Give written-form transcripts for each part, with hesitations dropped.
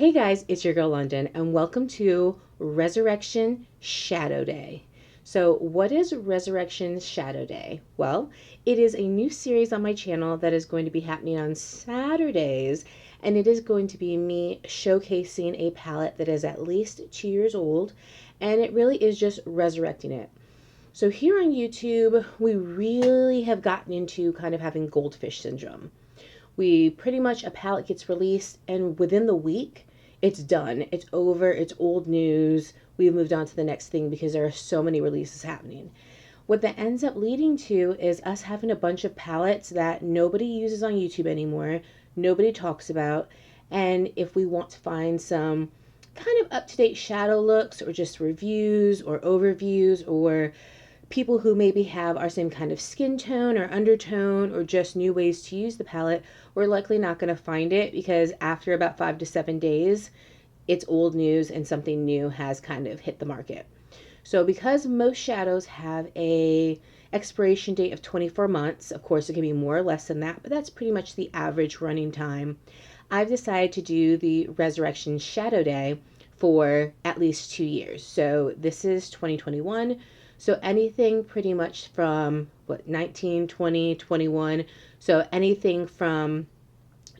Hey guys, it's your girl Londyn, and welcome to Resurrection Shadowday. So, what is Resurrection Shadowday? Well, it is a new series on my channel that is going to be happening on Saturdays, and it is going to be me showcasing a palette that is at least 2 years old, and it really is just resurrecting it. So, here on YouTube, we really have gotten into kind of having goldfish syndrome. A palette gets released, and within the week, it's done. It's over. It's old news. We've moved on to the next thing because there are so many releases happening. What that ends up leading to is us having a bunch of palettes that nobody uses on YouTube anymore, nobody talks about, and if we want to find some kind of up-to-date shadow looks or just reviews or overviews or people who maybe have our same kind of skin tone or undertone or just new ways to use the palette, we're likely not going to find it because after about 5 to 7 days, it's old news and something new has kind of hit the market. So because most shadows have a expiration date of 24 months, of course it can be more or less than that, but that's pretty much the average running time. I've decided to do the Resurrection Shadowday for at least 2 years. So this is 2021. So anything pretty much from 19, 20, 21. So anything from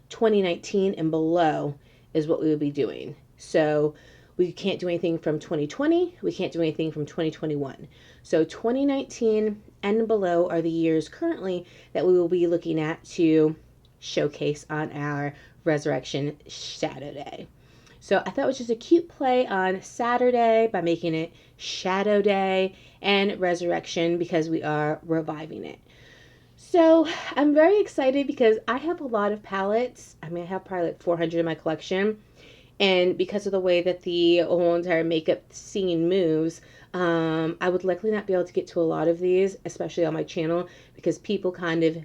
2019 and below is what we would be doing. So we can't do anything from 2020. We can't do anything from 2021. So 2019 and below are the years currently that we will be looking at to showcase on our Resurrection Shadowday. So I thought it was just a cute play on Saturday by making it Shadow Day and Resurrection because we are reviving it. So I'm very excited because I have a lot of palettes. I have probably like 400 in my collection. And because of the way that the whole entire makeup scene moves, I would likely not be able to get to a lot of these, especially on my channel, because people kind of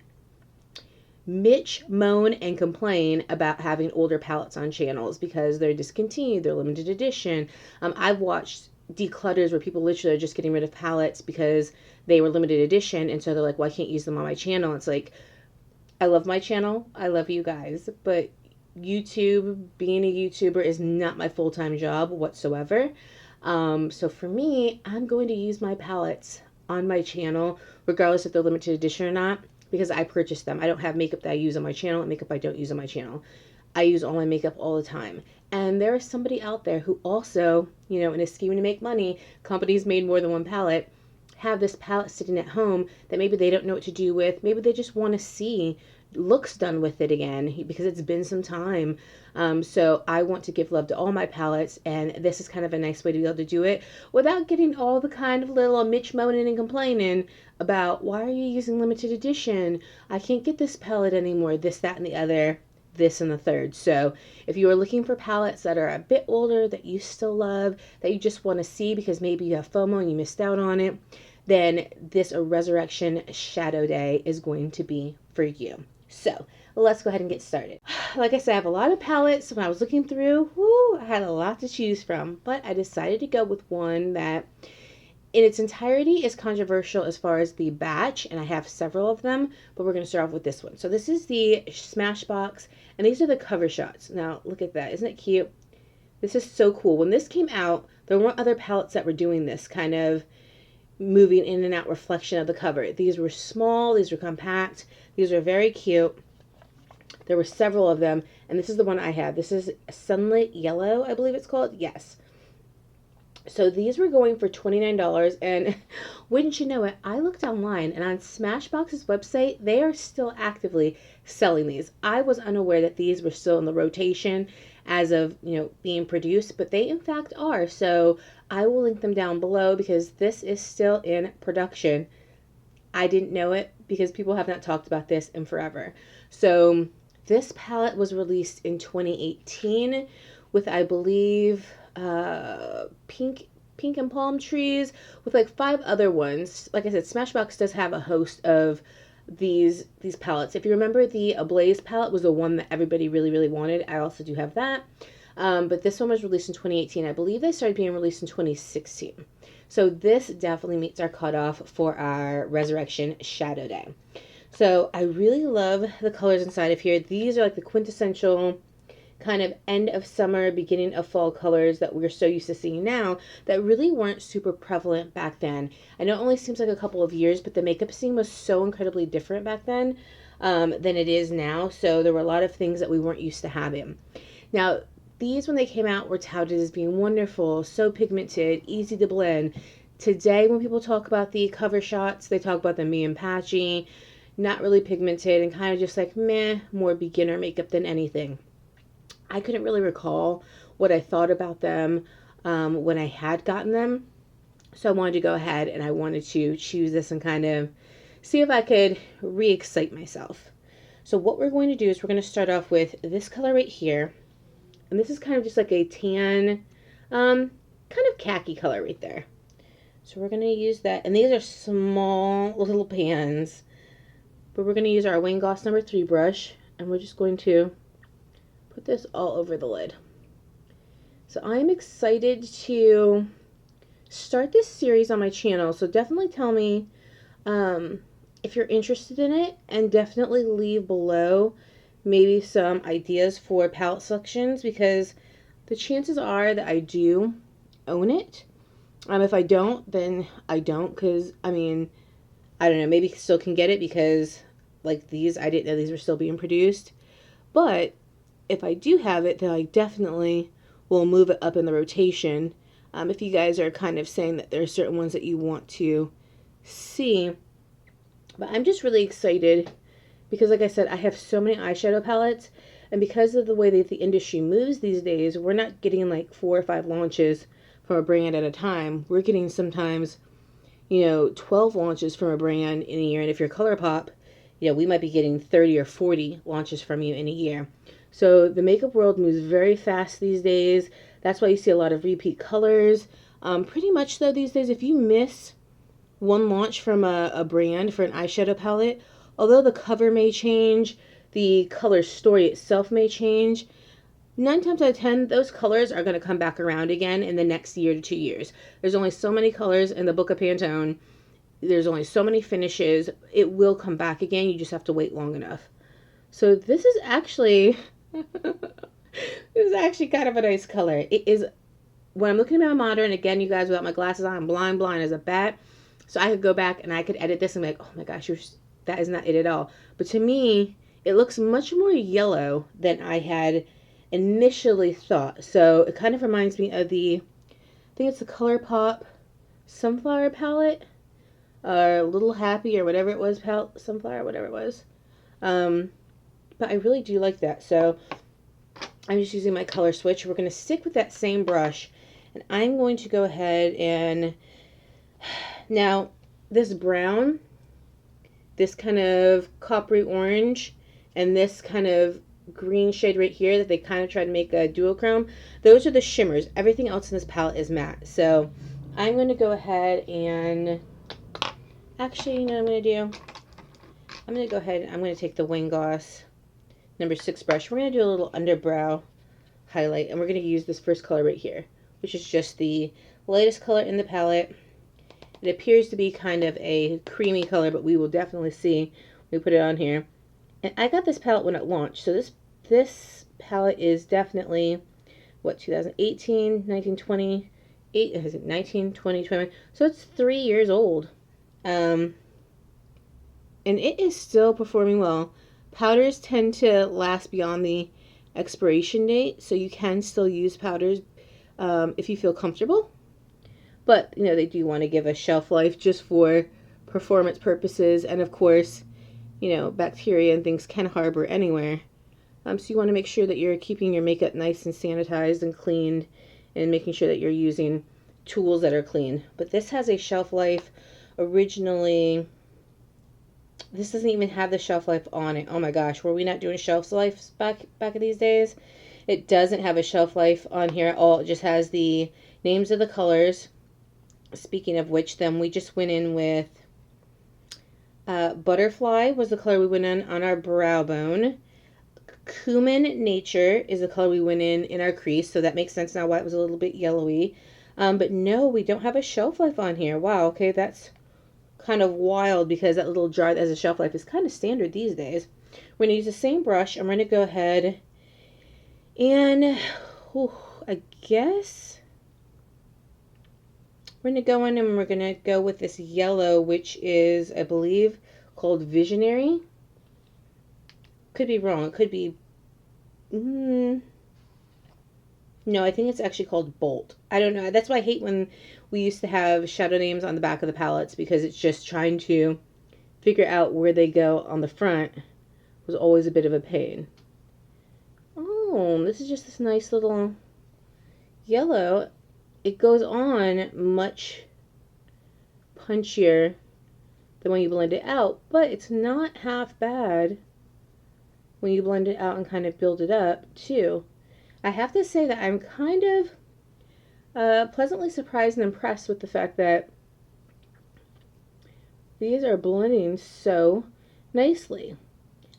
moan, and complain about having older palettes on channels because they're discontinued, they're limited edition. I've watched declutters where people literally are just getting rid of palettes because they were limited edition, and so they're like, well, I can't use them on my channel. It's like, I love my channel, I love you guys, but being a YouTuber is not my full-time job whatsoever. So for me, I'm going to use my palettes on my channel regardless if they're limited edition or not, because I purchased them. I don't have makeup that I use on my channel and makeup I don't use on my channel. I use all my makeup all the time. And there is somebody out there who also, in a scheme to make money, companies made more than one palette, have this palette sitting at home that maybe they don't know what to do with. Maybe they just want to see looks done with it again because it's been some time. So I want to give love to all my palettes, and this is kind of a nice way to be able to do it without getting all the kind of little Mitch moaning and complaining about, why are you using limited edition? I can't get this palette anymore, this, that, and the other, this and the third. So if you are looking for palettes that are a bit older that you still love, that you just want to see because maybe you have FOMO and you missed out on it, then this Resurrection Shadowday is going to be for you. So let's go ahead and get started. Like I said, I have a lot of palettes. When I was looking through, I had a lot to choose from, but I decided to go with one that in its entirety is controversial as far as the batch, and I have several of them, but we're going to start off with this one. So this is the Smashbox, and these are the cover shots. Now look at that, isn't it cute? This is so cool. When this came out, there weren't other palettes that were doing this kind of moving in and out reflection of the cover. These were small, these were compact, these are very cute. There were several of them, and this is the one I have. This is Sunlit Yellow, I believe it's called. Yes. So these were going for $29, and wouldn't you know it, I looked online, and on Smashbox's website, they are still actively selling these. I was unaware that these were still in the rotation as of, being produced, but they in fact are. So I will link them down below because this is still in production. I didn't know it because people have not talked about this in forever. So this palette was released in 2018 with, I believe, pink and palm trees, with like 5 other ones. Like I said, Smashbox does have a host of these palettes. If you remember, the Ablaze palette was the one that everybody really, really wanted. I also do have that. But this one was released in 2018. I believe they started being released in 2016. So this definitely meets our cutoff for our Resurrection Shadowday. So I really love the colors inside of here. These are like the quintessential kind of end of summer, beginning of fall colors that we're so used to seeing now that really weren't super prevalent back then. I know it only seems like a couple of years, but the makeup scene was so incredibly different back then than it is now. So there were a lot of things that we weren't used to having. Now, these, when they came out, were touted as being wonderful, so pigmented, easy to blend. Today, when people talk about the cover shots, they talk about them being patchy, not really pigmented, and kind of just like meh, more beginner makeup than anything. I couldn't really recall what I thought about them when I had gotten them. So I wanted to go ahead and I wanted to choose this and kind of see if I could re-excite myself. So what we're going to do is we're going to start off with this color right here. And this is kind of just like a tan, kind of khaki color right there. So we're going to use that. And these are small little pans. But we're going to use our Wayne Goss number 3 brush. And we're just going to put this all over the lid. So I'm excited to start this series on my channel. So definitely tell me if you're interested in it. And definitely leave below maybe some ideas for palette selections, because the chances are that I do own it. If I don't, then I don't, because I mean, I don't know, maybe still can get it because like these, I didn't know these were still being produced. But if I do have it, then I definitely will move it up in the rotation. If you guys are kind of saying that there are certain ones that you want to see. But I'm just really excited because, like I said, I have so many eyeshadow palettes, and because of the way that the industry moves these days, we're not getting like 4 or 5 launches from a brand at a time. We're getting sometimes, 12 launches from a brand in a year, and if you're Colourpop, we might be getting 30 or 40 launches from you in a year. So the makeup world moves very fast these days. That's why you see a lot of repeat colors. Pretty much though these days, if you miss one launch from a brand for an eyeshadow palette, although the cover may change, the color story itself may change, 9 times out of 10, those colors are going to come back around again in the next year to 2 years. There's only so many colors in the book of Pantone. There's only so many finishes. It will come back again. You just have to wait long enough. So this is actually, kind of a nice color. It is, when I'm looking at my monitor, and again, you guys, without my glasses on, I'm blind as a bat. So I could go back and I could edit this and be like, oh my gosh, that is not it at all. But to me, it looks much more yellow than I had initially thought. So it kind of reminds me of I think it's the Colourpop Sunflower palette, or Little Happy, or whatever it was, Sunflower, whatever it was. But I really do like that. So I'm just using my color switch. We're going to stick with that same brush, and I'm going to go ahead and, now this brown, this kind of coppery orange, and this kind of green shade right here that they kind of try to make a duochrome, those are the shimmers. Everything else in this palette is matte. So I'm going to go ahead and, actually, you know what I'm going to do? I'm going to go ahead and I'm going to take the Wayne Goss number 6 brush. We're going to do a little underbrow highlight, and we're going to use this first color right here, which is just the lightest color in the palette. It appears to be kind of a creamy color, but we will definitely see when we put it on here. And I got this palette when it launched, so this palette is definitely, what, 2018, 19, 20, 19, 20, 21, so it's 3 years old. And it is still performing well. Powders tend to last beyond the expiration date, so you can still use powders if you feel comfortable. But, they do want to give a shelf life just for performance purposes. And, of course, bacteria and things can harbor anywhere. So you want to make sure that you're keeping your makeup nice and sanitized and cleaned, and making sure that you're using tools that are clean. But this has a shelf life. Originally, this doesn't even have the shelf life on it. Oh my gosh, were we not doing shelf life back in these days? It doesn't have a shelf life on here at all. It just has the names of the colors. Speaking of which, then we just went in with Butterfly was the color we went in on our brow bone. Cumin Nature is the color we went in our crease, so that makes sense now why it was a little bit yellowy. But no, we don't have a shelf life on here. Wow, okay, that's kind of wild, because that little jar that has a shelf life is kind of standard these days. We're going to use the same brush. I'm going to go ahead And I guess we're going to go in and we're going to go with this yellow, which is, I believe, called Visionary. Could be wrong. It could be... no, I think it's actually called Bolt. I don't know. That's why I hate when we used to have shadow names on the back of the palettes, because it's just trying to figure out where they go on the front was always a bit of a pain. Oh, this is just this nice little yellow. It goes on much punchier than when you blend it out, but it's not half bad when you blend it out and kind of build it up too. I have to say that I'm kind of pleasantly surprised and impressed with the fact that these are blending so nicely.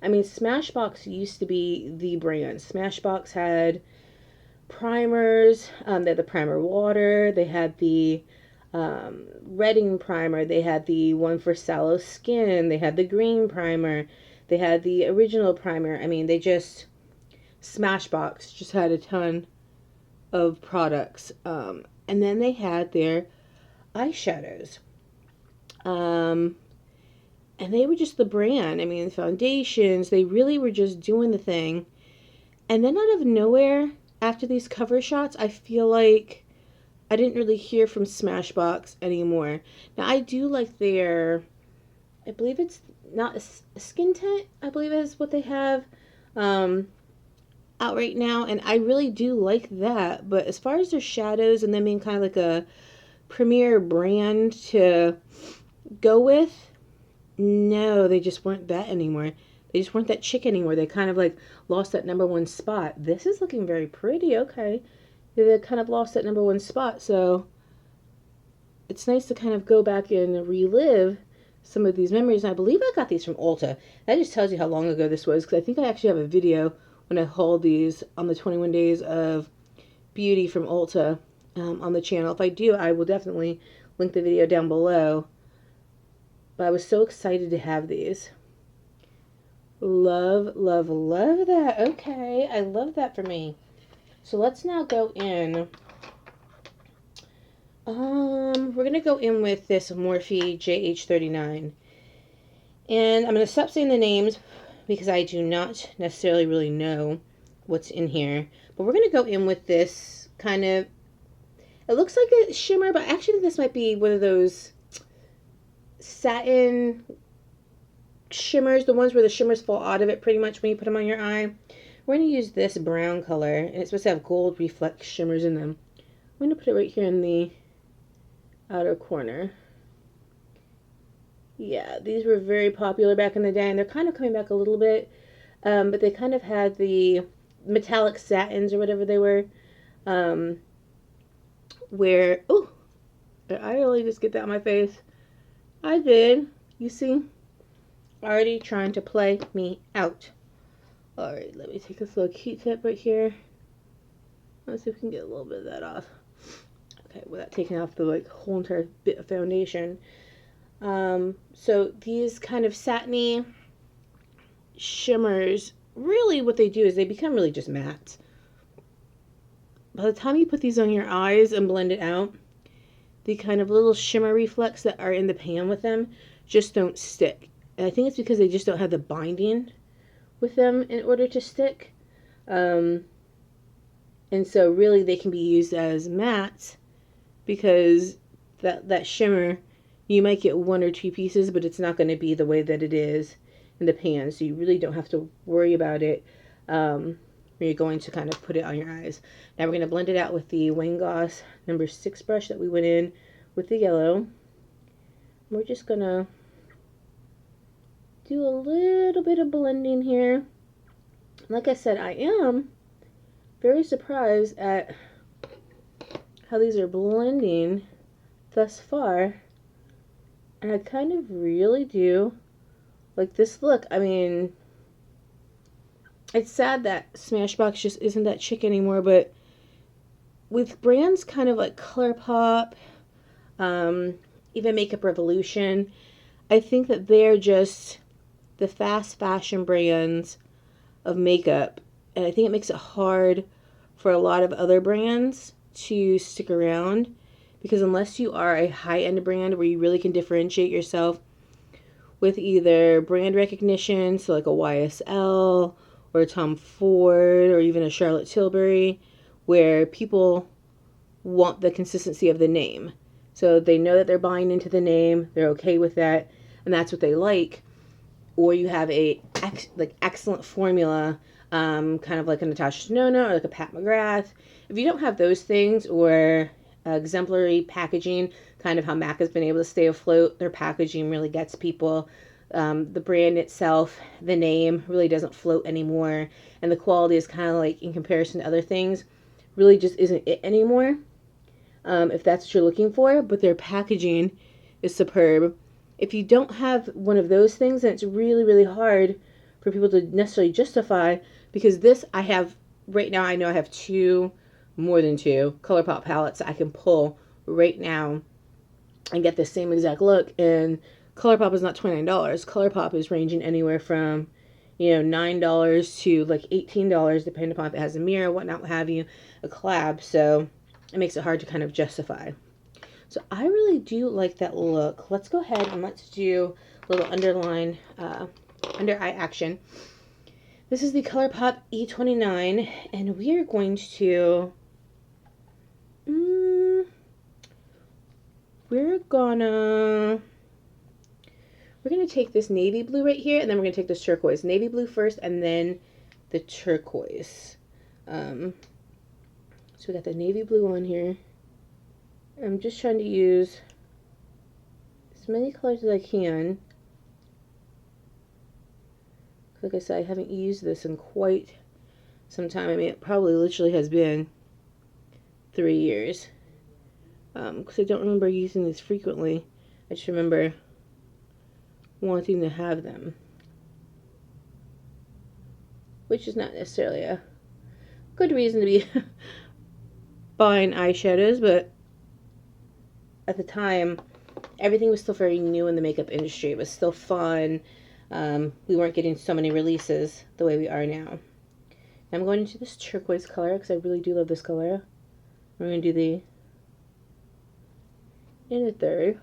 I mean, Smashbox used to be the brand. Smashbox had primers. They had the primer water. They had the redding primer. They had the one for sallow skin. They had the green primer. They had the original primer. I mean, Smashbox just had a ton of products. And then they had their eyeshadows. And they were just the brand. I mean, the foundations, they really were just doing the thing. And then out of nowhere, after these cover shots, I feel like I didn't really hear from Smashbox anymore. Now, I do like their, I believe it's not a skin tint, I believe is what they have out right now. And I really do like that. But as far as their shadows and them being kind of like a premier brand to go with, no, they just weren't that anymore. They just weren't that chick anymore. They kind of like lost that #1 spot. This is looking very pretty. Okay. They kind of lost that #1 spot. So it's nice to kind of go back and relive some of these memories. And I believe I got these from Ulta. That just tells you how long ago this was, because I think I actually have a video when I hauled these on the 21 Days of Beauty from Ulta on the channel. If I do, I will definitely link the video down below. But I was so excited to have these. Love, love, love that. Okay, I love that for me. So let's now go in. We're going to go in with this Morphe JH39. And I'm going to stop saying the names because I do not necessarily really know what's in here. But we're going to go in with this kind of, it looks like a shimmer, but I actually think this might be one of those satin shimmers, the ones where the shimmers fall out of it pretty much when you put them on your eye. We're going to use this brown color, and it's supposed to have gold reflect shimmers in them. I'm going to put it right here in the outer corner. Yeah, these were very popular back in the day, and they're kind of coming back a little bit, but they kind of had the metallic satins or whatever they were, where, oh, I really just get that on my face. I did. You see? Already trying to play me out. Alright, let me take this little Q-tip right here. Let's see if we can get a little bit of that off. Okay, without taking off the whole entire bit of foundation. So these kind of satiny shimmers, really what they do is they become really just matte. By the time you put these on your eyes and blend it out, the kind of little shimmer reflex that are in the pan with them just don't stick. And I think it's because they just don't have the binding with them in order to stick. And so really they can be used as mattes because that shimmer, you might get 1 or 2 pieces, but it's not going to be the way that it is in the pan. So you really don't have to worry about it when you're going to kind of put it on your eyes. Now we're going to blend it out with the Wayne Goss number 6 brush that we went in with the yellow. We're just going to do a little bit of blending here. Like I said, I am very surprised at how these are blending thus far. And I kind of really do like this look. I mean, it's sad that Smashbox just isn't that chic anymore, but with brands kind of like Colourpop, even Makeup Revolution, I think that they're just the fast fashion brands of makeup, and I think it makes it hard for a lot of other brands to stick around, because unless you are a high-end brand where you really can differentiate yourself with either brand recognition, so like a YSL or a Tom Ford or even a Charlotte Tilbury, where people want the consistency of the name. So they know that they're buying into the name, they're okay with that, and that's what they like. Or you have a excellent formula, kind of like a Natasha Denona or like a Pat McGrath. If you don't have those things, or exemplary packaging, kind of how MAC has been able to stay afloat, their packaging really gets people. The brand itself, the name really doesn't float anymore, and the quality is kind of like, in comparison to other things, really just isn't it anymore. If that's what you're looking for, but their packaging is superb. If you don't have one of those things, then it's really, really hard for people to necessarily justify, because this I have right now, I know I have more than two Colourpop palettes I can pull right now and get the same exact look, and Colourpop is not $29. Colourpop is ranging anywhere from, $9 to like $18, depending upon if it has a mirror, whatnot, what have you, a collab. So it makes it hard to kind of justify. So I really do like that look. Let's go ahead and let's do a little underline, under eye action. This is the Colourpop E29, and we are going to, we're gonna take this navy blue right here, and then we're gonna take this turquoise. Navy blue first, and then the turquoise. So we got the navy blue on here. I'm just trying to use as many colors as I can. Like I said, I haven't used this in quite some time. I mean, it probably literally has been 3 years. Because I don't remember using these frequently. I just remember wanting to have them, which is not necessarily a good reason to be buying eyeshadows, but at the time, everything was still very new in the makeup industry. It was still fun. We weren't getting so many releases the way we are now. I'm going into this turquoise color because I really do love this color. We're going to do the inner third.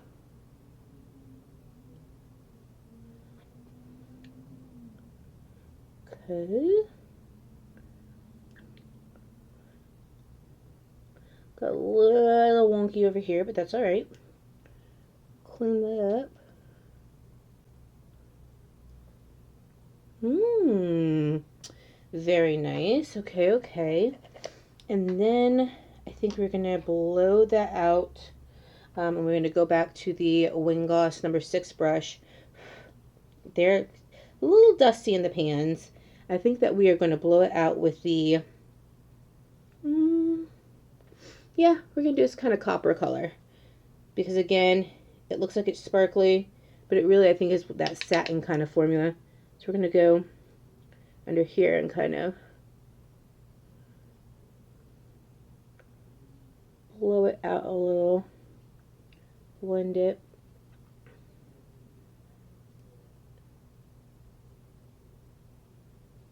Okay. Got a little wonky over here, but that's alright. Clean that up. Very nice. Okay, okay. And then I think we're going to blow that out. And we're going to go back to the Wing Gloss number 6 brush. They're a little dusty in the pans. I think that we are going to blow it out with the, yeah, we're going to do this kind of copper color. Because again, it looks like it's sparkly, but it really, I think, is that satin kind of formula. So we're going to go under here and kind of blow it out a little. Blend it.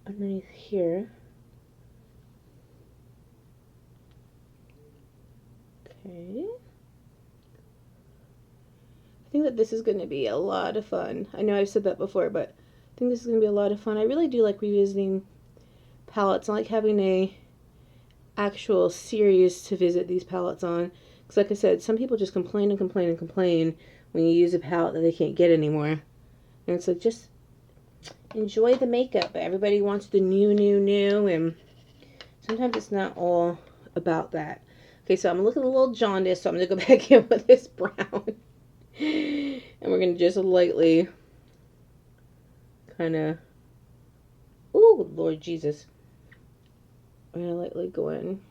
Underneath here. Okay. I think that this is going to be a lot of fun. I know I've said that before, but I think this is going to be a lot of fun. I really do like revisiting palettes. I like having a actual series to visit these palettes on. Because like I said, some people just complain and complain and complain when you use a palette that they can't get anymore. And it's like, just enjoy the makeup. Everybody wants the new, and sometimes it's not all about that. Okay, so I'm looking a little jaundiced, so I'm going to go back in with this brown. And we're going to just lightly kind of, oh, Lord Jesus. I'm going to lightly go in.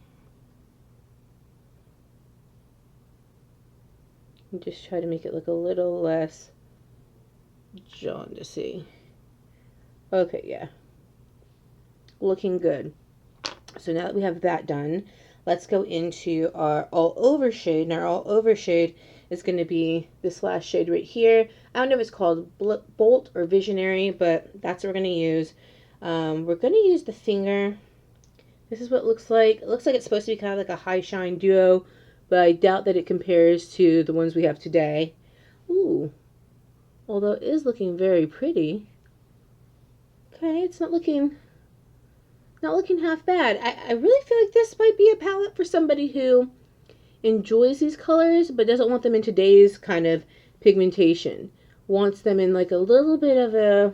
And just try to make it look a little less jaundicey. Okay, yeah. Looking good. So now that we have that done, let's go into our all over shade. And our all over shade is going to be this last shade right here. I don't know if it's called Bolt or Visionary, but that's what we're going to use. We're going to use the finger This is what it looks like. It looks like it's supposed to be kind of like a high shine duo, but I doubt that it compares to the ones we have today. Ooh, although it is looking very pretty. Okay, it's not looking half bad. I really feel like this might be a palette for somebody who enjoys these colors but doesn't want them in today's kind of pigmentation. Wants them in like a little bit of a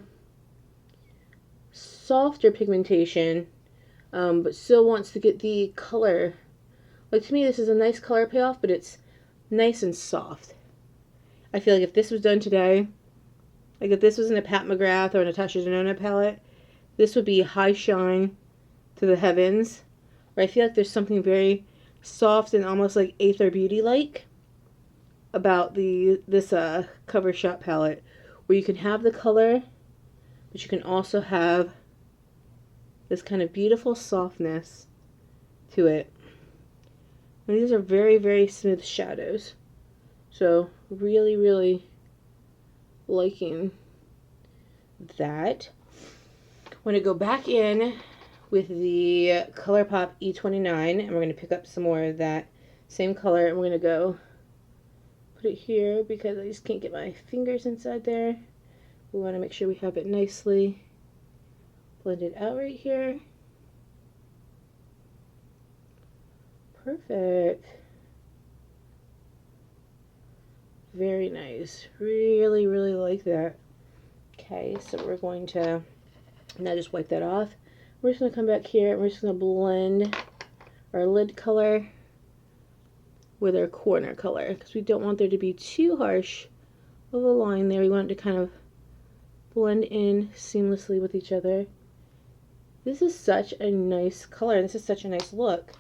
softer pigmentation, but still wants to get the color. Like, to me, this is a nice color payoff, but it's nice and soft. I feel like if this was done today, like if this was in a Pat McGrath or a Natasha Denona palette, this would be high shine to the heavens. Or I feel like there's something very soft and almost like Aether Beauty like about this cover shot palette, where you can have the color, but you can also have this kind of beautiful softness to it. And these are very, very smooth shadows. So really, really liking that. I'm going to go back in with the Colourpop E29, and we're going to pick up some more of that same color, and we're going to go put it here because I just can't get my fingers inside there. We want to make sure we have it nicely blended out right here. Perfect. Very nice. Really, really like that. Okay, so we're going to now just wipe that off. We're just going to come back here and we're just going to blend our lid color with our corner color, because we don't want there to be too harsh of a line there. We want it to kind of blend in seamlessly with each other. This is such a nice color. This is such a nice look.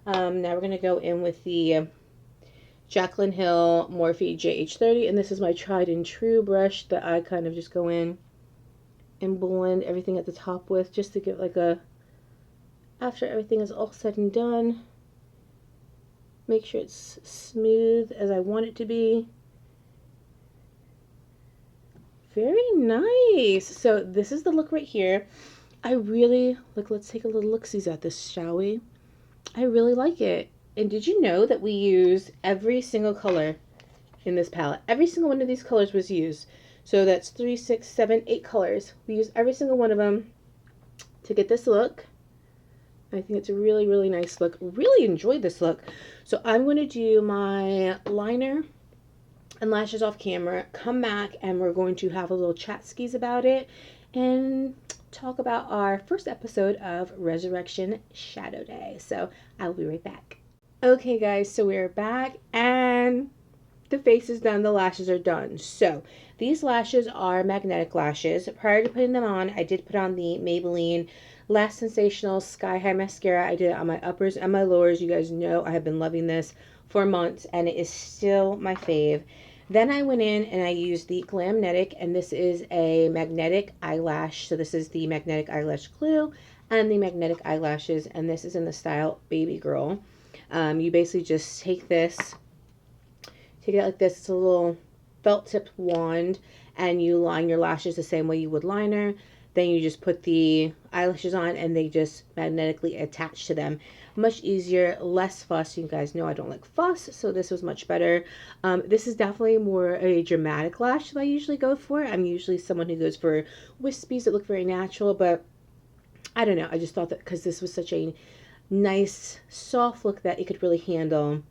Now we're going to go in with the Jaclyn Hill Morphe JH30, and this is my tried and true brush that I kind of just go in and blend everything at the top with, just to give like a, after everything is all said and done, make sure it's smooth as I want it to be. Very nice. So this is the look right here. I really, like, let's take a little look-sees at this, shall we? I really like it. And did you know that we use every single color in this palette? Every single one of these colors was used. So that's 3, 6, 7, 8 colors. We use every single one of them to get this look. I think it's a really, really nice look. Really enjoyed this look. So I'm going to do my liner and lashes off camera, come back, and we're going to have a little chat skis about it and talk about our first episode of Resurrection Shadowday. So I will be right back. Okay guys, so we're back and the face is done, the lashes are done. So these lashes are magnetic lashes. Prior to putting them on, I did put on the Maybelline Lash Sensational Sky High Mascara. I did it on my uppers and my lowers. You guys know I have been loving this for months and it is still my fave. Then I went in and I used the Glamnetic, and this is a magnetic eyelash. So this is the magnetic eyelash glue and the magnetic eyelashes, and this is in the style Baby Girl. You basically just take this, take it out like this. It's a little felt tipped wand, and you line your lashes the same way you would liner. Then you just put the eyelashes on and they just magnetically attach to them. Much easier, less fuss. You guys know I don't like fuss, so this was much better. This is definitely more a dramatic lash that I usually go for. I'm usually someone who goes for wispies that look very natural, but I don't know. I just thought that because this was such a nice soft look that it could really handle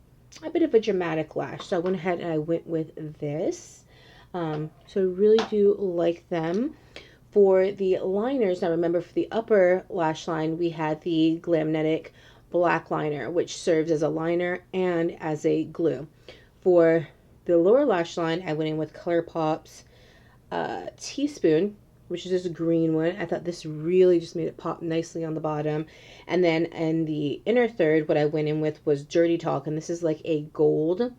a bit of a dramatic lash. So I went ahead and I went with this. So I really do like them. For the liners, now remember for the upper lash line, we had the Glamnetic black liner, which serves as a liner and as a glue. For the lower lash line, I went in with Colourpop's Teaspoon, which is this green one. I thought this really just made it pop nicely on the bottom. And then in the inner third, what I went in with was Dirty Talk, and this is like a gold,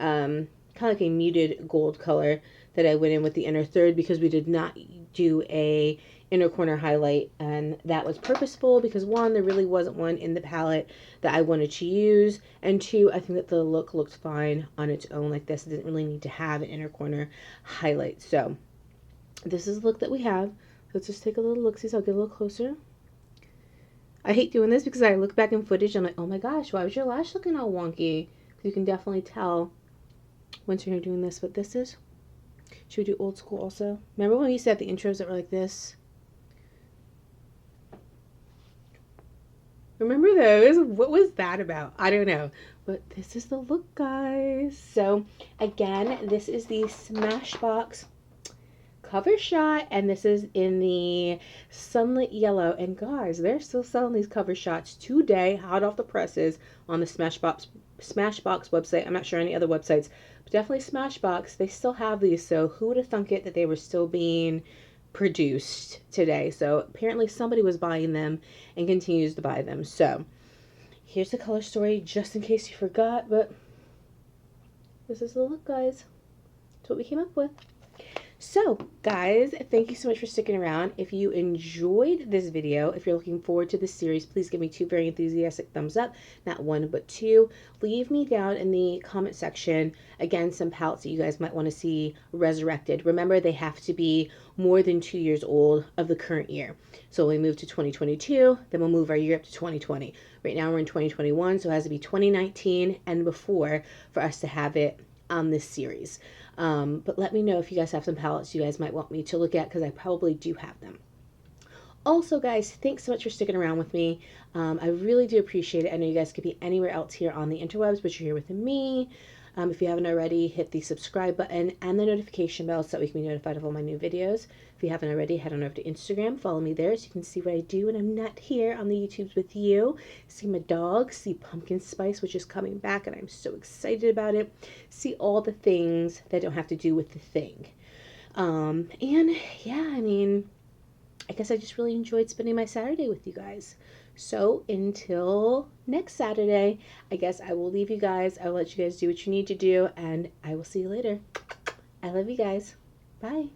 kind of like a muted gold color that I went in with the inner third, because we did not do a inner corner highlight, and that was purposeful because one, there really wasn't one in the palette that I wanted to use, and two, I think that the look looked fine on its own like this. It didn't really need to have an inner corner highlight. So this is the look that we have. Let's just take a little look-see. So I'll get a little closer. I hate doing this because I look back in footage and I'm like, oh my gosh, why was your lash looking all wonky? You can definitely tell once you're doing this what this is. Should we do old school also? Remember when we used to have the intros that were like this? Remember those? What was that about? I don't know. But this is the look, guys. So, again, this is the Smashbox cover shot, and this is in the Sunlit yellow. And guys, they're still selling these cover shots today, hot off the presses, on the Smashbox website. I'm not sure any other websites, but definitely Smashbox. They still have these, so who would have thunk it that they were still being produced today? So apparently somebody was buying them and continues to buy them. So here's the color story, just in case you forgot, but this is the look, guys. That's what we came up with. So, guys, thank you so much for sticking around. If you enjoyed this video, if you're looking forward to this series, please give me 2 very enthusiastic thumbs up. Not 1, but 2. Leave me down in the comment section, again, some palettes that you guys might want to see resurrected. Remember, they have to be more than 2 years old of the current year. So we move to 2022, then we'll move our year up to 2020. Right now we're in 2021, so it has to be 2019 and before for us to have it on this series. But let me know if you guys have some palettes you guys might want me to look at, because I probably do have them. Also, guys, thanks so much for sticking around with me. I really do appreciate it. I know you guys could be anywhere else here on the interwebs, but you're here with me. If you haven't already, hit the subscribe button and the notification bell so that we can be notified of all my new videos. If you haven't already, head on over to Instagram, follow me there so you can see what I do when I'm not here on the YouTubes with you. See my dog, see Pumpkin Spice, which is coming back, and I'm so excited about it. See all the things that don't have to do with the thing. And yeah, I mean, I guess I just really enjoyed spending my Saturday with you guys. So until next Saturday, I guess I will leave you guys. I will let you guys do what you need to do, and I will see you later. I love you guys. Bye.